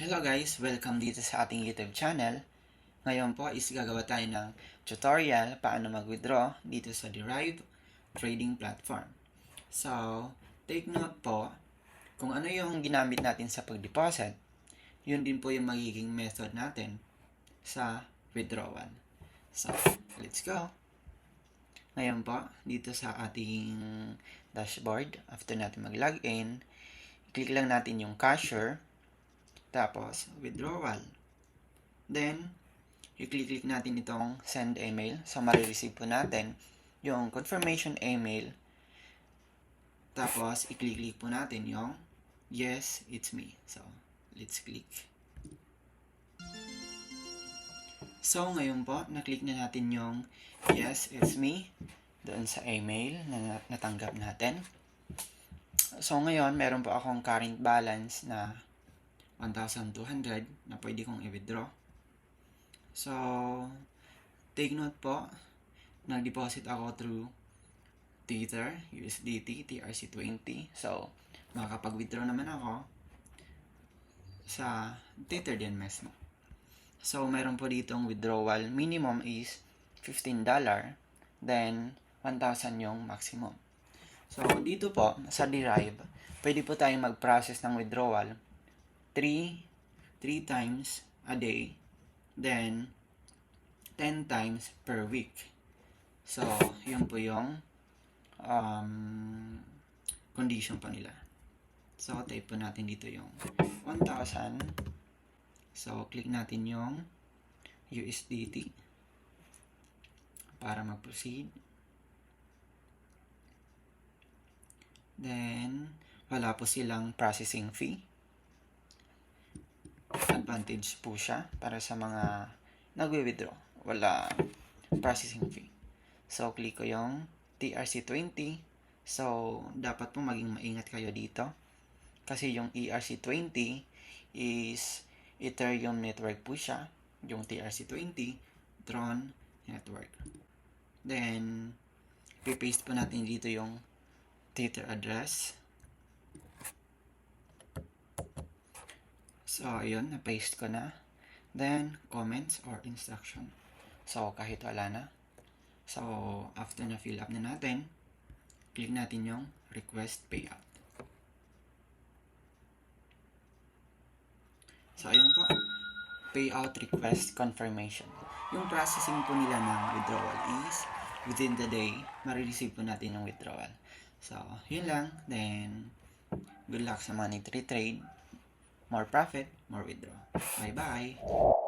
Hello guys! Welcome dito sa ating YouTube channel. Ngayon po is gagawa tayo ng tutorial paano mag-withdraw dito sa Derive Trading Platform. So, take note po, kung ano yung ginamit natin sa pag-deposit, yun din po yung magiging method natin sa withdrawal. So, let's go! Ngayon po, dito sa ating dashboard, after natin mag-login, click lang natin yung cashier, tapos withdrawal. Then, i-click natin itong send email. So, marireceive po natin yung confirmation email. Tapos, i-click po natin yung yes, it's me. So, let's click. So, ngayon po, na-click na natin yung yes, it's me doon sa email na natanggap natin. So, ngayon, meron po akong current balance na 1,200 na pwede kong i-withdraw. So, take note po, nag-deposit ako through Tether, USDT, TRC20. So, makakapag-withdraw naman ako sa Tether din mismo. So, mayroon po ditong withdrawal. Minimum is $15. Then, 1,000 yung maximum. So, dito po, sa Derive, pwede po tayong mag-process ng withdrawal 3 times a day, then 10 times per week. So, yun po yung condition pa nila. So, type po natin dito yung 1,000. So, click natin yung USDT para mag-proceed. Then, wala po silang processing fee. Advantage po siya para sa mga nagwi-withdraw. Wala processing fee. So, click ko yung TRC20. So, dapat po maging maingat kayo dito. Kasi yung ERC20 is Ethereum network po siya. Yung TRC20, Tron network. Then, paste po natin dito yung Tether address. So, ayun, na-paste ko na. Then, comments or instruction. So, kahit wala na. So, after na fill up na natin, click natin yung request payout. So, ayun po. Payout request confirmation. Yung processing po nila ng withdrawal is within the day, marireceive po natin yung withdrawal. So, yun lang. Then, good luck sa mga nag-trade. More profit, more withdraw. Bye-bye!